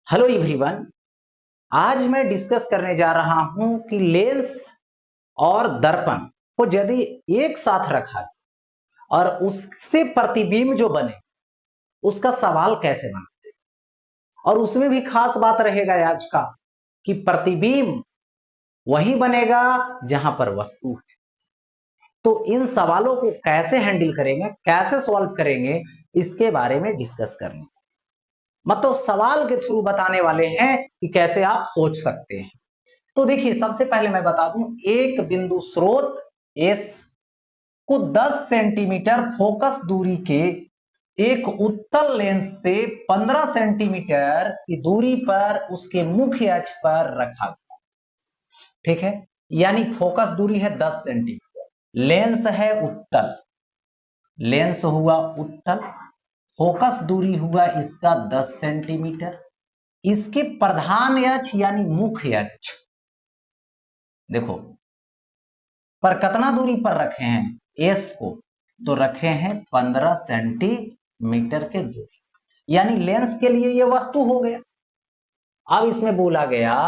Hello everyone. आज मैं discuss करने जा रहा हूं कि लेंस और दर्पण को यदि एक साथ रखा जाए और उससे प्रतिबिंब जो बने उसका सवाल कैसे बनाते हैं। और उसमें भी खास बात रहेगा आज का कि प्रतिबिंब वही बनेगा जहां पर वस्तु है। तो इन सवालों को कैसे हैंडल करेंगे, कैसे सॉल्व करेंगे, इसके बारे में डिस्कस करेंगे। मतलब सवाल के थ्रू बताने वाले हैं कि कैसे आप सोच सकते हैं। तो देखिए, सबसे पहले मैं बता दूं, एक बिंदु स्रोत एस को 10 सेंटीमीटर फोकस दूरी के एक उत्तल लेंस से 15 सेंटीमीटर की दूरी पर उसके मुख्य अक्ष पर रखा गया। ठीक है, यानी फोकस दूरी है 10 सेंटीमीटर, लेंस है उत्तल, लेंस हुआ उत्तल, फोकस दूरी हुआ इसका 10 सेंटीमीटर। इसके प्रधान अक्ष यानी मुख्य अक्ष देखो पर कितना दूरी पर रखे हैं एस को, तो रखे हैं 15 सेंटीमीटर के दूरी, यानी लेंस के लिए यह वस्तु हो गया। अब इसमें बोला गया,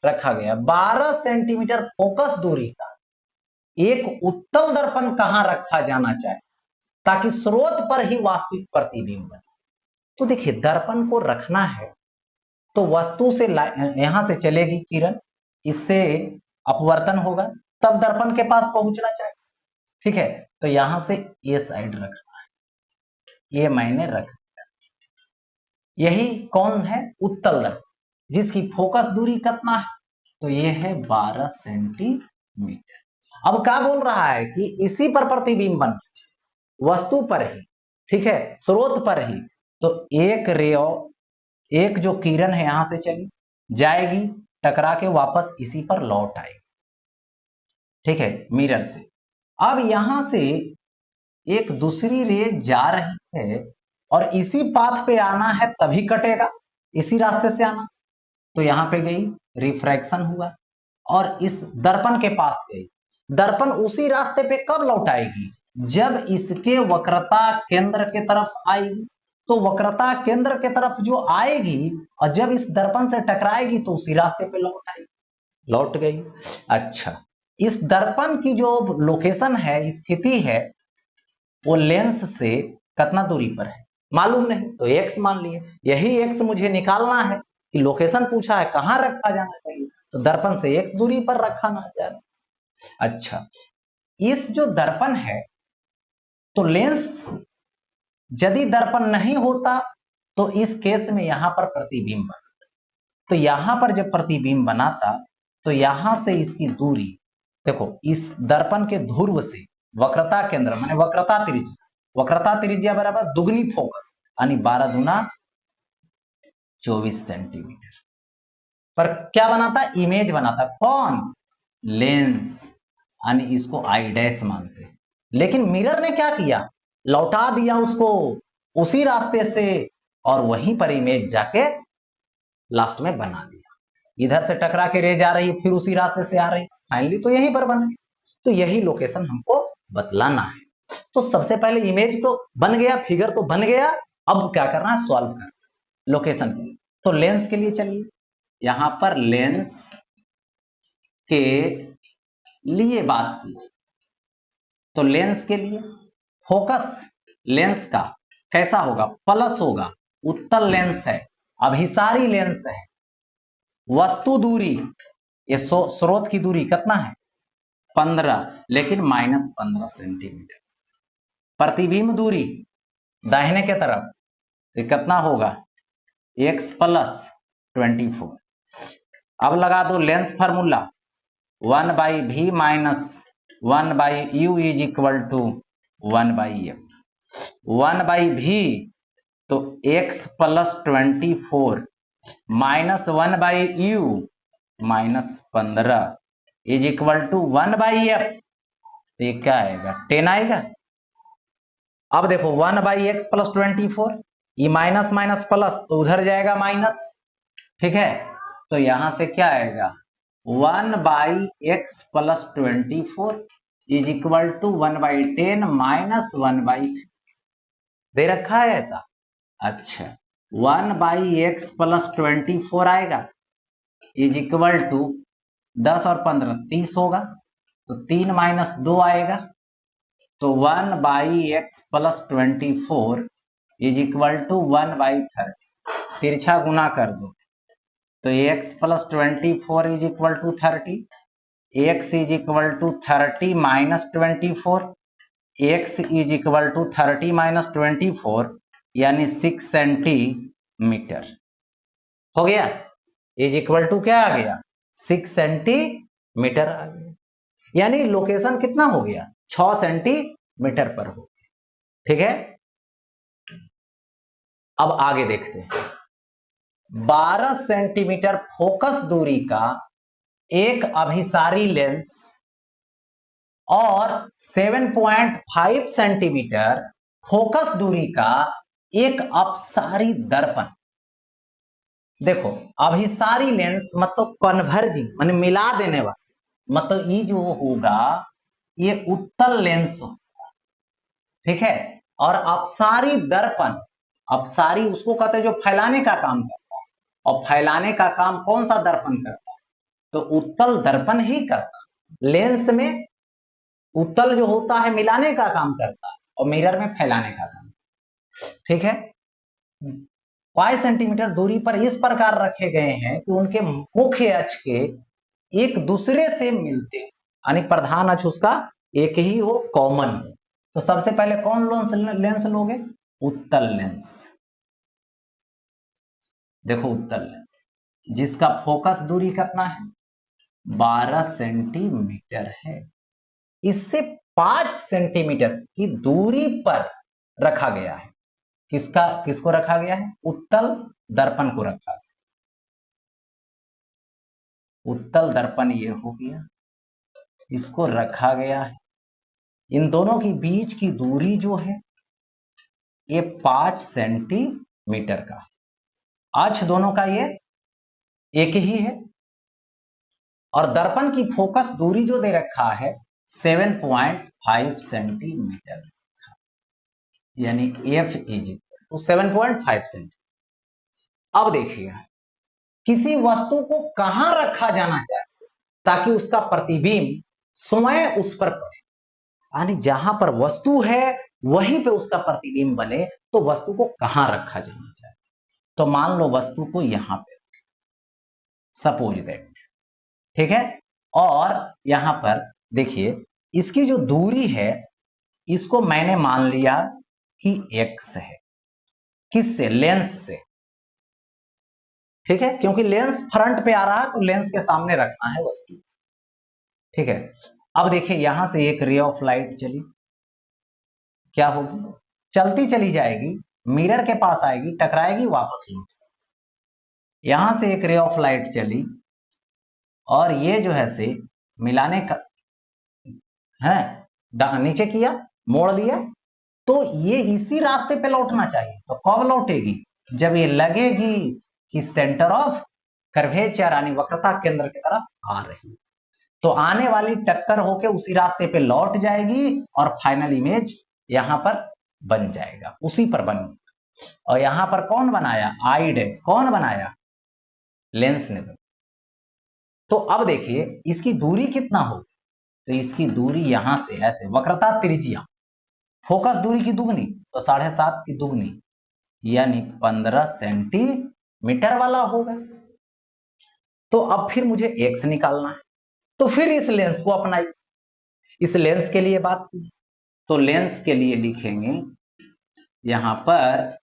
रखा गया 12 सेंटीमीटर फोकस दूरी का एक उत्तल दर्पण कहां रखा जाना चाहिए ताकि स्रोत पर ही वास्तविक प्रतिबिंब बने। तो देखिए, दर्पण को रखना है तो वस्तु से यहां से चलेगी किरण, इससे अपवर्तन होगा, तब दर्पण के पास पहुंचना चाहिए। ठीक है, तो यहां से ये साइड रखना है, ये मैंने रख दिया। यही कौन है? उत्तल दर्पण, जिसकी फोकस दूरी कितना है? तो ये है 12 सेंटीमीटर। अब क्या बोल रहा है कि इसी पर प्रतिबिंब बनना चाहिए, वस्तु पर ही। ठीक है, स्रोत पर ही। तो एक रे, एक जो किरण है यहां से चली जाएगी, टकरा के वापस इसी पर लौट आएगी। ठीक है, मिरर से। अब यहां से एक दूसरी रे जा रही है और इसी पाथ पे आना है, तभी कटेगा, इसी रास्ते से आना। तो यहां पे गई, रिफ्रैक्शन हुआ और इस दर्पण के पास गई। दर्पण उसी रास्ते पे कब लौट आएगी? जब इसके वक्रता केंद्र के तरफ आएगी। तो वक्रता केंद्र के तरफ जो आएगी और जब इस दर्पण से टकराएगी तो उसी रास्ते पे लौट आएगी, लौट गई। अच्छा, इस दर्पण की जो लोकेशन है, स्थिति है, वो लेंस से कितना दूरी पर है मालूम नहीं, तो एक्स मान लिए। यही एक्स मुझे निकालना है कि लोकेशन पूछा है कहां रखा जाना चाहिए, तो दर्पण से एक्स दूरी पर रखा ना जाए। अच्छा, इस जो दर्पण है, तो लेंस यदि दर्पण नहीं होता तो इस केस में यहां पर प्रतिबिंब बना, तो यहां पर जब प्रतिबिंब बनाता तो यहां से इसकी दूरी देखो, इस दर्पण के ध्रुव से वक्रता केंद्र माने वक्रता त्रिज्या, वक्रता त्रिज्या बराबर दुगनी फोकस, यानी 12 दूना 24 सेंटीमीटर पर क्या बनाता? इमेज बनाता। कौन? लेंस, यानी इसको आई डैश मानते हैं। लेकिन मिरर ने क्या किया? लौटा दिया उसको उसी रास्ते से और वहीं पर इमेज जाके लास्ट में बना दिया। इधर से टकरा के रे जा रही, फिर उसी रास्ते से आ रही, फाइनली तो यहीं पर बन गई। तो यही लोकेशन हमको बतलाना है। तो सबसे पहले इमेज तो बन गया, फिगर तो बन गया, अब क्या करना है? सॉल्व करना लोकेशन के लिए। तो लेंस के लिए चलिए, यहां पर लेंस के लिए बात कीजिए। तो लेंस के लिए फोकस लेंस का कैसा होगा? प्लस होगा, उत्तल लेंस है, अभिसारी लेंस है। वस्तु दूरी, ये स्रोत की दूरी कितना है? 15, लेकिन -15 सेंटीमीटर। प्रतिबिंब दूरी दाहिने के तरफ ये कितना होगा? x plus 24। अब लगा दो lens formula, 1/v minus 1/u is equal to 1/f। 1/v तो x plus 24 minus 1/u minus 15 is equal to 1/f। तो ये क्या आएगा? 10 आएगा। अब देखो 1/x प्लस 24, ये माइनस माइनस प्लस तो उधर जाएगा माइनस। ठीक है, तो यहां से क्या आएगा? 1/x plus 24 is equal to 1/10 minus 1/, दे रखा है ऐसा। अच्छा, 1/x+24 आएगा इज इक्वल टू 10 और 15 30 होगा, तो 3 - 2 आएगा, तो 1/x+24 इज इक्वल टू 1/30। तिरछा गुना कर दो तो x+24 is equal to 30, x is equal to 30 - 24, x is equal to 30 - 24 यानी 6 सेंटीमीटर हो गया। इज इक्वल टू क्या आ गया, 6 सेंटीमीटर आ गया, यानी लोकेशन कितना हो गया, 6 सेंटीमीटर पर हो गया। ठीक है, अब आगे देखते हैं। 12 सेंटीमीटर फोकस दूरी का एक अभिसारी लेंस और 7.5 सेंटीमीटर फोकस दूरी का एक अपसारी दर्पण। देखो, अभिसारी लेंस मतलब कन्वर्जिंग माने मिला देने वाला, मतलब ये जो होगा ये उत्तल लेंस होगा, ठीक है। और अपसारी दर्पण, अपसारी उसको कहते हैं जो फैलाने का काम करता है, और फैलाने का काम कौन सा दर्पण करता है, तो उत्तल दर्पण ही करता है। लेंस में उत्तल जो होता है मिलाने का काम करता है और मिरर में फैलाने का काम, ठीक है। 5 सेंटीमीटर दूरी पर इस प्रकार रखे गए हैं कि उनके मुख्य अक्ष के एक दूसरे से मिलते हैं, यानी प्रधान अक्ष उसका एक ही हो, कॉमन हो। तो सबसे पहले कौन लेंस लोगे, उत्तल लेंस। देखो उत्तल लेंस जिसका फोकस दूरी कितना है, 12 सेंटीमीटर है, इससे 5 सेंटीमीटर की दूरी पर रखा गया है। किसको रखा गया है, उत्तल दर्पण को रखा गया। उत्तल दर्पण ये हो गया, इसको रखा गया है। इन दोनों के बीच की दूरी जो है ये 5 सेंटीमीटर का है। अक्ष दोनों का ये एक ही है, और दर्पण की फोकस दूरी जो दे रखा है 7.5 सेंटीमीटर, यानी f is equal to 7.5 centimetre. अब देखिए, किसी वस्तु को कहां रखा जाना चाहिए ताकि उसका प्रतिबिंब स्वयं उस पर पड़े, यानी जहां पर वस्तु है वहीं पे उसका प्रतिबिंब बने, तो वस्तु को कहां रखा जाना चाहिए। तो मान लो वस्तु को यहां पे, सपोज दैट, ठीक है। और यहां पर देखिए इसकी जो दूरी है इसको मैंने मान लिया कि x है, किससे, लेंस से, ठीक है, क्योंकि लेंस फ्रंट पे आ रहा है तो लेंस के सामने रखना है वस्तु, ठीक है। अब देखिए यहां से एक रे ऑफ लाइट चली, क्या होगी, चलती चली जाएगी, मिरर के पास आएगी, टकराएगी, वापस लौट। यहां से एक रे ऑफ लाइट चली और ये जो है से मिलाने का है, नीचे किया, मोड़ दिया, तो ये इसी रास्ते पे लौटना चाहिए। तो कब लौटेगी, जब ये लगेगी कि सेंटर ऑफ कर्वेचर यानी वक्रता केंद्र की तरफ आ रही, तो आने वाली टक्कर होके उसी रास्ते पे लौट जाएगी और फाइनल इमेज यहां पर बन जाएगा, उसी पर बन। और यहां पर कौन बनाया, आई डैश, कौन बनाया, लेंस ने बनाया। तो अब देखिए इसकी दूरी कितना होगी, तो इसकी दूरी यहां से ऐसे, वक्रता त्रिज्या, फोकस दूरी की दुगनी, तो 7.5 की दुगनी, यानी 15 सेंटीमीटर वाला होगा। तो अब फिर मुझे x निकालना है, तो फिर इस लेंस को अपनाइए। इस लेंस के लिए बात कीजिए, तो लेंस के लिए लिखेंगे यहां पर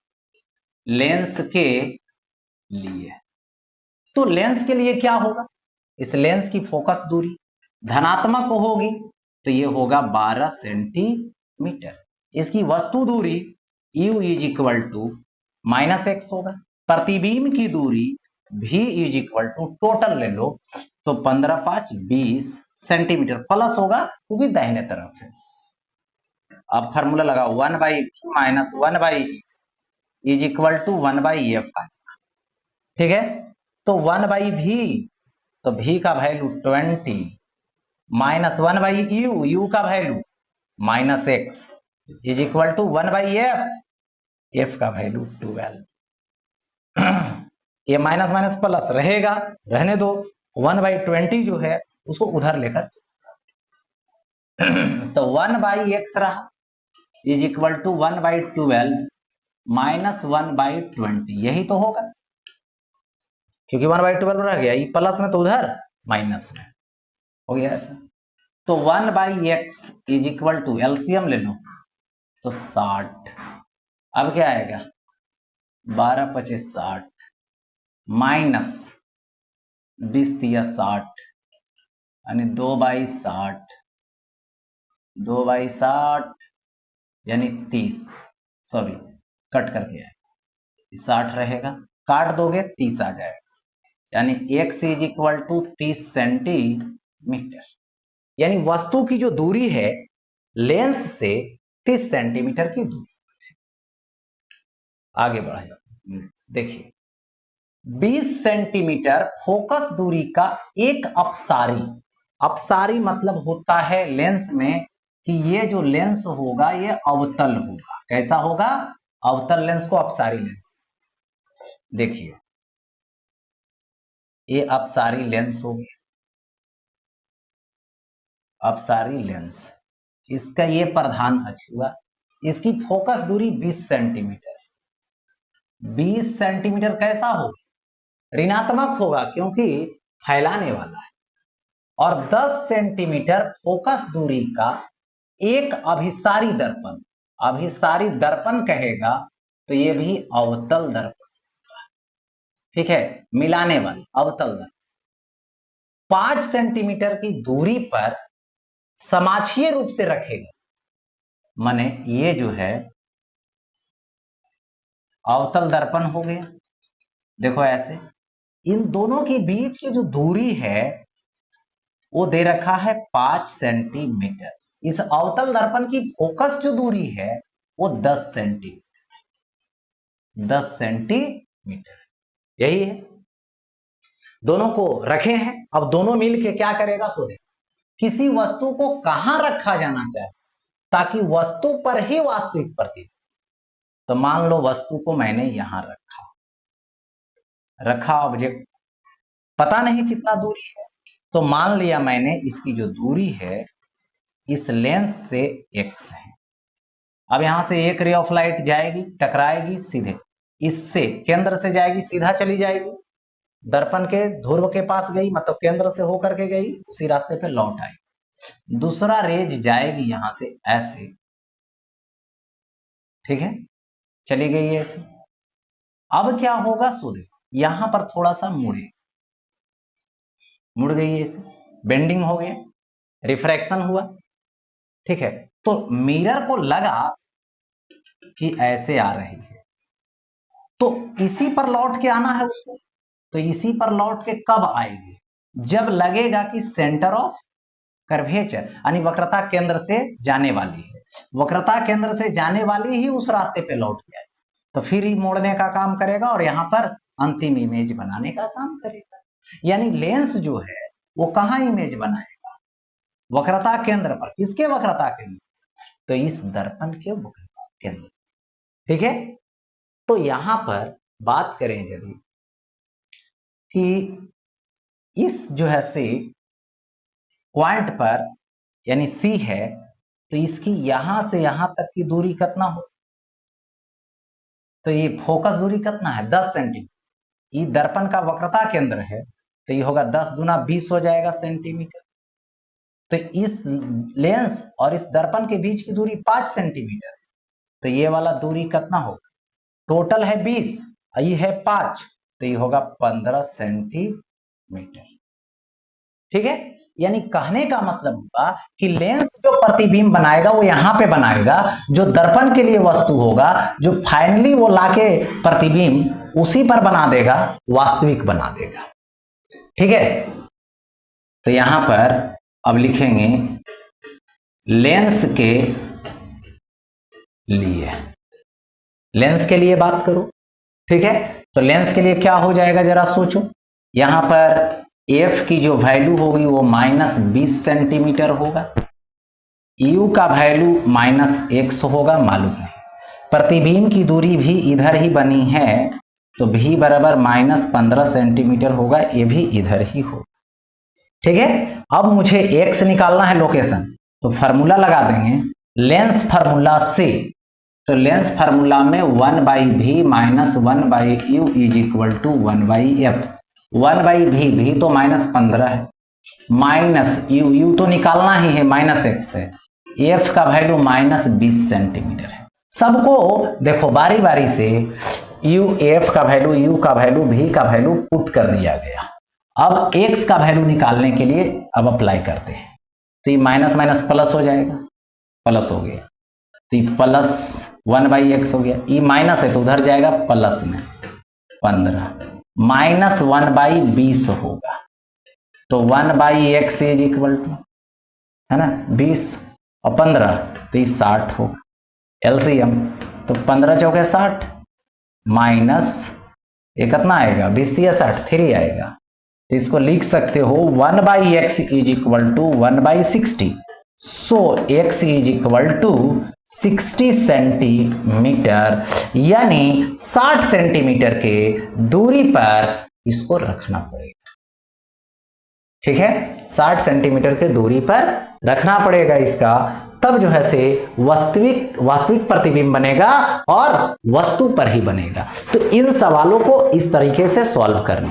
लेंस के लिए, तो लेंस के लिए क्या होगा, इस लेंस की फोकस दूरी धनात्मक होगी, तो ये होगा 12 सेंटीमीटर। इसकी वस्तु दूरी u is equal to -x होगा, प्रतिबिंब की दूरी v is equal to, total ले लो तो 15 5 20 सेंटीमीटर प्लस होगा क्योंकि दाहिने तरफ है। अब फार्मूला लगाओ, 1/v - 1/e is equal to 1/f, ठीक है। तो 1/v, तो v का वैल्यू 20 माइनस 1/u, u का value -x is equal to 1/f, f का वैल्यू 12। ये माइनस माइनस प्लस रहेगा, रहने दो। 1/20 जो है उसको उधर लेकर तो 1/x रहा इज इक्वल टू 1/12 माइनस 1/20, यही तो होगा, क्योंकि 1/12 रह गया, ये प्लस में तो उधर माइनस में हो गया ऐसा। तो 1/x is equal to, LCM ले लो तो 60। अब क्या आएगा, 12×5 = 60 माइनस 20×60 यानी 2/60, 2/60 यानी 30, सॉरी कट करके आएगा, 60 रहेगा, काट दोगे 30 आ जाएगा, यानी x is equal to 30 centimetre, यानी वस्तु की जो दूरी है लेंस से 30 सेंटीमीटर की दूरी। आगे बढ़ जाओ, देखिए 20 सेंटीमीटर फोकस दूरी का एक अपसारी, अपसारी मतलब होता है लेंस में कि ये जो लेंस होगा ये अवतल होगा। कैसा होगा, अवतल लेंस को अपसारी लेंस। देखिए ये अपसारी लेंस हो गया, अपसारी लेंस, इसका ये प्रधान अक्ष हुआ, इसकी फोकस दूरी 20 सेंटीमीटर। 20 सेंटीमीटर कैसा होगा, ऋणात्मक होगा क्योंकि फैलाने वाला है। और 10 सेंटीमीटर फोकस दूरी का एक अभिसारी दर्पण, अभिसारी दर्पण कहेगा तो ये भी अवतल दर्पण, ठीक है, मिलाने वाली अवतल दर्पण। 5 सेंटीमीटर की दूरी पर समाक्षीय रूप से रखेगा, माने ये जो है अवतल दर्पण हो गया। देखो ऐसे इन दोनों के बीच की जो दूरी है वो दे रखा है 5 सेंटीमीटर। इस अवतल दर्पण की फोकस जो दूरी है वो 10 सेंटीमीटर, 10 सेंटीमीटर, यही है। दोनों को रखे हैं, अब दोनों मिलके क्या करेगा, सो दे किसी वस्तु को कहां रखा जाना चाहिए ताकि वस्तु पर ही वास्तविक प्रतिबिंब। तो मान लो वस्तु को मैंने यहां रखा ऑब्जेक्ट, पता नहीं कितना दूरी है, तो मान लिया मैंने इसकी जो दूरी है इस लेंस से x है। अब यहां से एक रे ऑफ लाइट जाएगी, टकराएगी, सीधे इससे केंद्र से जाएगी, सीधा चली जाएगी, दर्पण के ध्रुव के पास गई, मतलब केंद्र से होकर के गई, उसी रास्ते पे लौट आई। दूसरा रेज जाएगी यहां से ऐसे, ठीक है, चली गई ऐसे। अब क्या होगा, सो देखो यहां पर थोड़ा सा मुड़ गई ऐसे, बेंडिंग हो गया, रिफ्रैक्शन हुआ, ठीक है। तो मिरर को लगा कि ऐसे आ रही है, तो इसी पर लौट के आना है उसको। तो इसी पर लौट के कब आएगी, जब लगेगा कि सेंटर ऑफ कर्वेचर यानी वक्रता केंद्र से जाने वाली है, वक्रता केंद्र से जाने वाली ही उस रास्ते पे लौट के आए, तो फिर ही मोड़ने का काम करेगा और यहां पर अंतिम इमेज बनाने का काम करेगा। यानी लेंस जो है वो कहां इमेज बनाएगा, वक्रता केंद्र पर। किसके वक्रता केंद्र, तो इस दर्पण के वक्रता केंद्र, ठीक है। तो यहां पर बात करें यदि कि इस जो है सी पॉइंट पर यानी सी है, तो इसकी यहां से यहां तक की दूरी कितना हो, तो ये फोकस दूरी कितना है, 10 सेंटीमीटर। ये दर्पण का वक्रता केंद्र है तो ये होगा 10 दूना 20 हो जाएगा सेंटीमीटर। तो इस लेंस और इस दर्पण के बीच की दूरी 5 सेंटीमीटर, तो ये वाला दूरी कितना होगा, टोटल है 20, ये है 5, तो ये होगा 15 सेंटीमीटर, ठीक है। यानी कहने का मतलब होगा कि लेंस जो प्रतिबिंब बनाएगा वो यहां पे बनाएगा, जो दर्पण के लिए वस्तु होगा, जो फाइनली वो लाके प्रतिबिंब उसी पर बना देगा, वास्तविक बना देगा, ठीक है। तो यहां पर अब लिखेंगे लेंस के लिए, लेंस के लिए बात करो, ठीक है। तो लेंस के लिए क्या हो जाएगा जरा सोचो, यहां पर एफ की जो वैल्यू होगी वो -20 सेंटीमीटर होगा, यू का वैल्यू -x होगा, मालूम नहीं। प्रतिबिंब की दूरी भी इधर ही बनी है तो v बराबर -15 सेंटीमीटर होगा, ये भी इधर ही होगा। ठीक है, अब मुझे x निकालना है लोकेशन, तो फार्मूला लगा देंगे लेंस फार्मूला से। तो लेंस फार्मूला में 1/v minus 1/u is equal to 1/f। 1/v, v तो -15 है, माइनस u तो निकालना ही है, -x है, f का वैल्यू -20 सेंटीमीटर है। सबको देखो बारी बारी से f का वैल्यू, u का वैल्यू, v का वैल्यू पुट कर दिया गया। अब x का वैल्यू निकालने के लिए अब अप्लाई करते हैं, तो ये माइनस माइनस प्लस हो जाएगा, प्लस हो गया, तो ये प्लस 1/x हो गया, ये माइनस है तो उधर जाएगा प्लस में 15, माइनस 1/20 होगा, तो 1/x इज इक्वल टू, है ना, 20 और 15, तो ये 60 होगा। एलसीएम तो 15 चौके 60 माइनस ये कितना आएगा, 20 या 60, 3 आएगा, तो इसको लिख सकते हो 1/x is equal to 1/60। So x is equal to 60 centimetre, यानी 60 सेंटीमीटर के दूरी पर इसको रखना पड़ेगा। ठीक है, 60 सेंटीमीटर के दूरी पर रखना पड़ेगा इसका, तब जो है से वास्तविक प्रतिबिंब बनेगा और वस्तु पर ही बनेगा। तो इन सवालों को इस तरीके से सॉल्व करना।